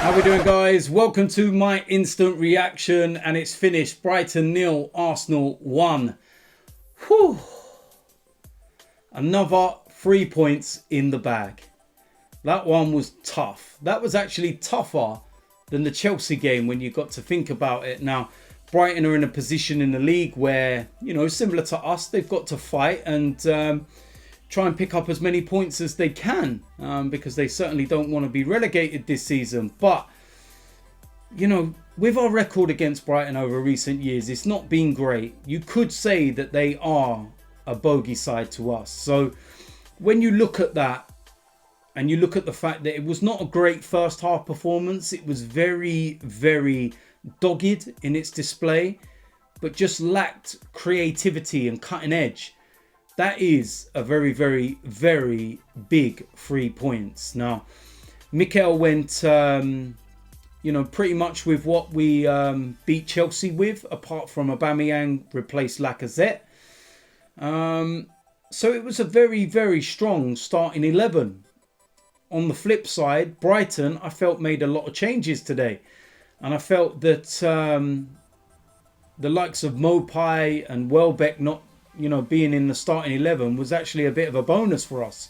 How we doing, guys? Welcome to my instant reaction, and it's finished. Brighton 0, Arsenal 1. Whew. Another 3 points in the bag. That one was tough. That was actually tougher than the Chelsea game when you got to think about it. Now, Brighton are in a position in the league where, you know, similar to us, they've got to fight and try and pick up as many points as they can, because they certainly don't want to be relegated this season. But, you know, with our record against Brighton over recent years, it's not been great. You could say that they are a bogey side to us. So when you look at that and you look at the fact that it was not a great first half performance, it was very, very dogged in its display, but just lacked creativity and cutting edge. That is a very, very, very big 3 points. Now, Mikel went, you know, pretty much with what we beat Chelsea with, apart from Aubameyang replaced Lacazette. So it was a very, very strong starting 11. On the flip side, Brighton, I felt, made a lot of changes today. And I felt that the likes of Mopai and Welbeck not, you know, being in the starting 11 was actually a bit of a bonus for us.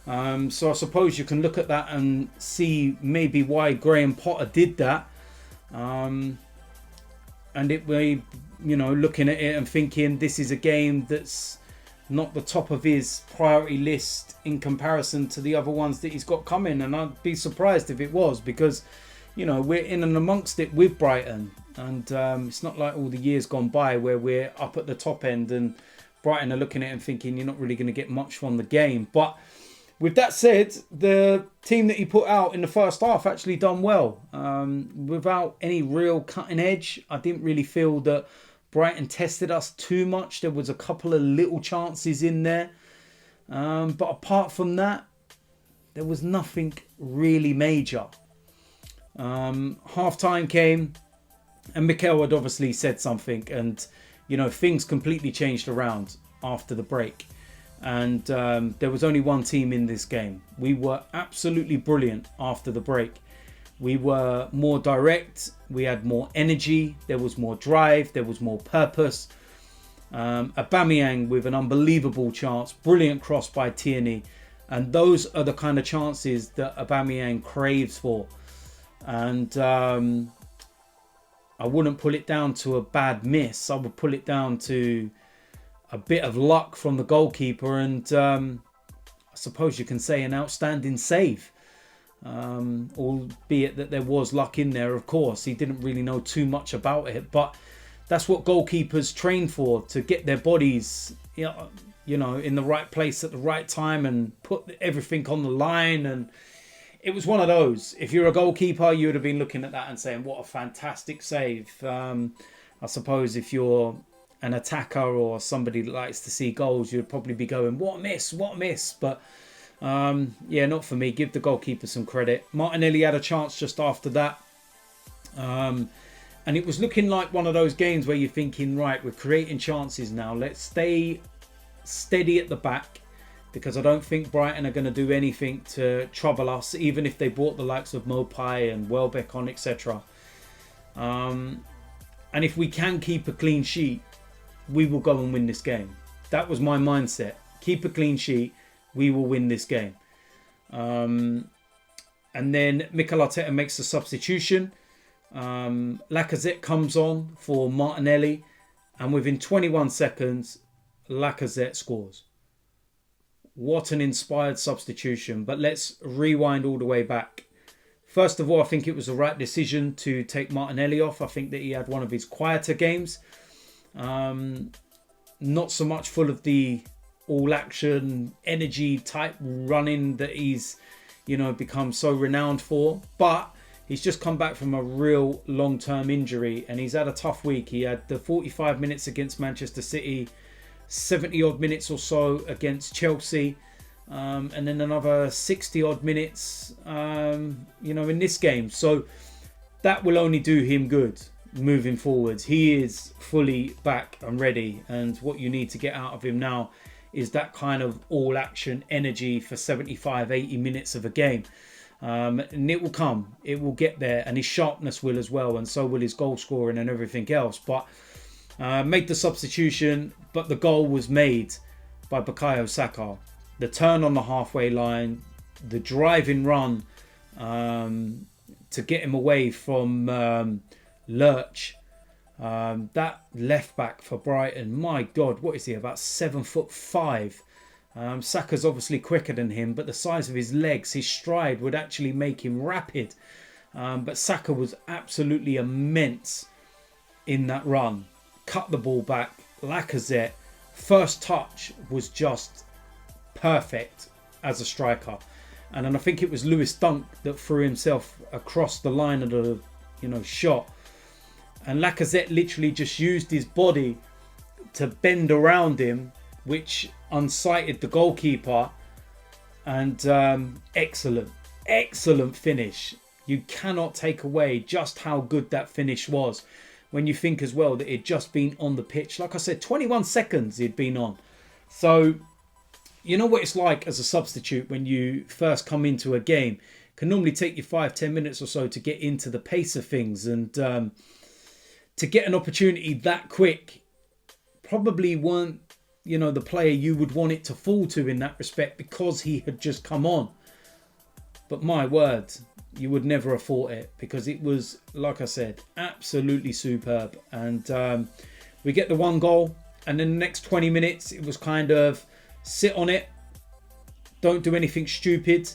So I suppose you can look at that and see maybe why Graham Potter did that. And it may, you know, looking at it and thinking this is a game that's not the top of his priority list in comparison to the other ones that he's got coming. And I'd be surprised if it was, because, you know, we're in and amongst it with Brighton. And it's not like all the years gone by where we're up at the top end and Brighton are looking at it and thinking you're not really going to get much from the game. But with that said, the team that he put out in the first half actually done well. Without any real cutting edge, I didn't really feel that Brighton tested us too much. There was a couple of little chances in there. But apart from that, there was nothing really major. Half-time came and Mikel had obviously said something, and, you know, things completely changed around after the break. And there was only one team in this game. We were absolutely brilliant after the break. We were more direct. We had more energy. There was more drive. There was more purpose. Aubameyang with an unbelievable chance. Brilliant cross by Tierney. And those are the kind of chances that Aubameyang craves for. And I wouldn't put it down to a bad miss. I would put it down to a bit of luck from the goalkeeper, and I suppose you can say an outstanding save. Albeit that there was luck in there, of course. He didn't really know too much about it, but that's what goalkeepers train for, to get their bodies, you know, in the right place at the right time and put everything on the line. And it was one of those. If you're a goalkeeper, you would have been looking at that and saying, what a fantastic save. I suppose if you're an attacker or somebody that likes to see goals, you'd probably be going, what a miss, what a miss. But yeah, not for me. Give the goalkeeper some credit. Martinelli had a chance just after that. And it was looking like one of those games where you're thinking, right, we're creating chances now. Let's stay steady at the back, because I don't think Brighton are going to do anything to trouble us, even if they brought the likes of Mopai and Welbeck on, etc. And if we can keep a clean sheet, we will go and win this game. That was my mindset. Keep a clean sheet, we will win this game. And then Mikel Arteta makes the substitution. Lacazette comes on for Martinelli, and within 21 seconds, Lacazette scores. What an inspired substitution. But let's rewind all the way back. First of all, I think it was the right decision to take Martinelli off. I think that he had one of his quieter games. Not so much full of the all-action, energy type running that he's, you know, become so renowned for. But he's just come back from a real long-term injury, and he's had a tough week. He had the 45 minutes against Manchester City, 70 odd minutes or so against Chelsea, and then another 60 odd minutes you know, in this game. So that will only do him good moving forwards. He is fully back and ready, and what you need to get out of him now is that kind of all action energy for 75-80 minutes of a game. And it will come. It will get there. And his sharpness will as well. And so will his goal scoring and everything else. But made the substitution. But the goal was made by Bukayo Saka. The turn on the halfway line. The driving run to get him away from Lurch. That left back for Brighton. My God, what is he? About 7'5". Saka's obviously quicker than him, but the size of his legs, his stride would actually make him rapid. But Saka was absolutely immense in that run. Cut the ball back. Lacazette, first touch was just perfect as a striker. And then I think it was Lewis Dunk that threw himself across the line of the shot. And Lacazette literally just used his body to bend around him, which unsighted the goalkeeper. And excellent finish. You cannot take away just how good that finish was when you think as well that he'd just been on the pitch. Like I said, 21 seconds he'd been on. So you know what it's like as a substitute when you first come into a game. It can normally take you 5-10 minutes or so to get into the pace of things. And to get an opportunity that quick probably weren't, the player you would want it to fall to in that respect because he had just come on. But my word, you would never have thought it because it was, like I said, absolutely superb. And we get the one goal, and in the next 20 minutes, it was kind of sit on it, don't do anything stupid,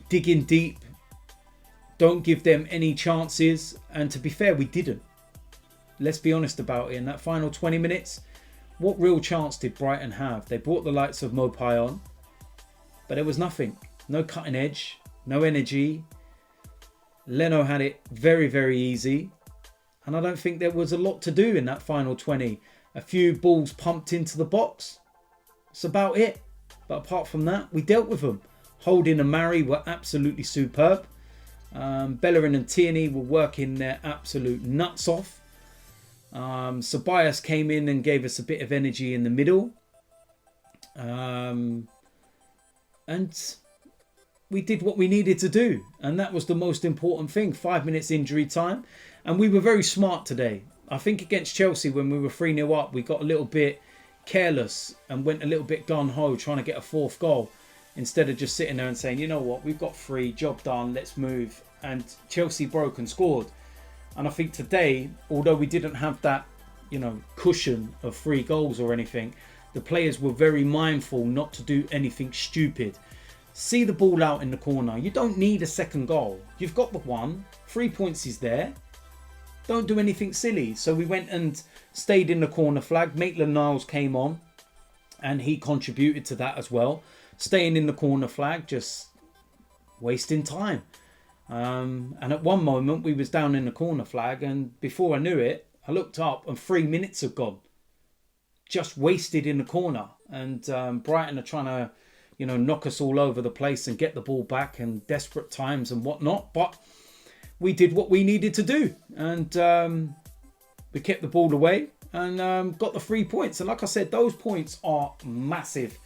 dig in deep, don't give them any chances. And to be fair, we didn't. Let's be honest about it. In that final 20 minutes, what real chance did Brighton have? They brought the likes of Maupay on, but there was nothing. No cutting edge, no energy. Leno had it very, very easy. And I don't think there was a lot to do in that final 20. A few balls pumped into the box. That's about it. But apart from that, we dealt with them. Holding and Murray were absolutely superb. Bellerin and Tierney were working their absolute nuts off. Cabellos came in and gave us a bit of energy in the middle. And we did what we needed to do. And that was the most important thing. 5 minutes injury time. And we were very smart today. I think against Chelsea, when we were 3-0 up, we got a little bit careless and went a little bit gung-ho trying to get a fourth goal. Instead of just sitting there and saying, you know what, we've got 3, job done, let's move. And Chelsea broke and scored. And I think today, although we didn't have that, cushion of 3 goals or anything, the players were very mindful not to do anything stupid. See the ball out in the corner. You don't need a second goal. You've got the 1. 3 points is there. Don't do anything silly. So we went and stayed in the corner flag. Maitland-Niles came on and he contributed to that as well. Staying in the corner flag, just wasting time. And at one moment we was down in the corner flag, and before I knew it, I looked up and 3 minutes had gone. Just wasted in the corner. And Brighton are trying to, knock us all over the place and get the ball back, and desperate times and whatnot. But we did what we needed to do, and we kept the ball away and got the 3 points. And like I said, those points are massive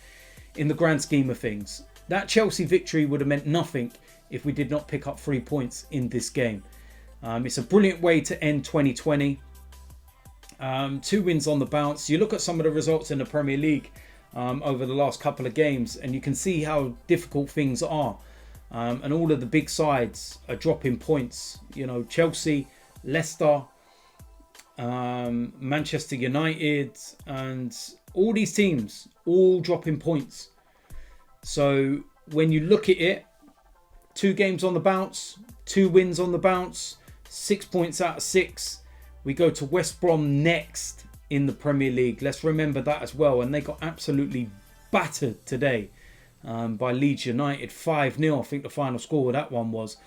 in the grand scheme of things. That Chelsea victory would have meant nothing if we did not pick up 3 points in this game. It's a brilliant way to end 2020. 2 wins on the bounce. You look at some of the results in the Premier League over the last couple of games, and you can see how difficult things are. And all of the big sides are dropping points. Chelsea, Leicester, Manchester United, and all these teams all dropping points. So when you look at it, 2 games on the bounce, 2 wins on the bounce, 6 points out of 6. We go to West Brom next in the Premier League. Let's remember that as well. And they got absolutely battered today by Leeds United. 5-0, I think the final score of that one was.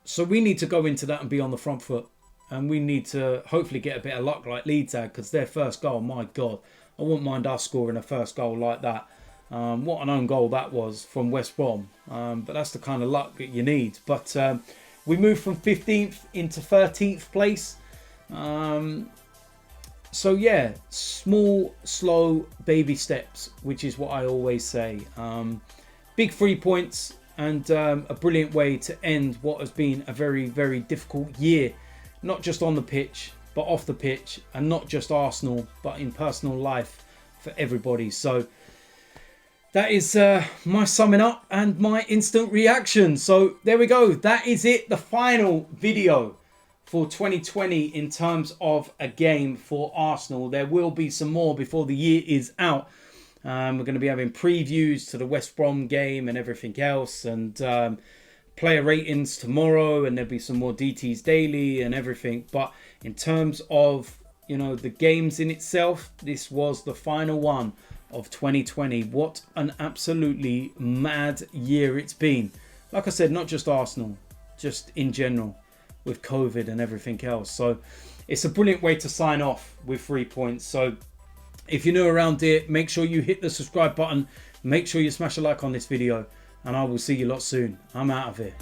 So we need to go into that and be on the front foot. And we need to hopefully get a bit of luck like Leeds had, because their first goal, my God, I wouldn't mind us scoring a first goal like that. What an own goal that was from West Brom. But that's the kind of luck that you need. But we moved from 15th into 13th place. So yeah, small, slow, baby steps, which is what I always say. big 3 points and a brilliant way to end what has been a very, very difficult year. Not just on the pitch, but off the pitch. And not just Arsenal, but in personal life for everybody. So that is my summing up and my instant reaction. So there we go. That is it. The final video for 2020 in terms of a game for Arsenal. There will be some more before the year is out. We're going to be having previews to the West Brom game and everything else, and player ratings tomorrow, and there'll be some more DTs daily and everything. But in terms of, you know, the games in itself, this was the final one of 2020. What an absolutely mad year it's been. Like I said, not just Arsenal, just in general with COVID and everything else. So it's a brilliant way to sign off with 3 points. So if you're new around here, make sure you hit the subscribe button. Make sure you smash a like on this video. And I will see you lot soon. I'm out of here.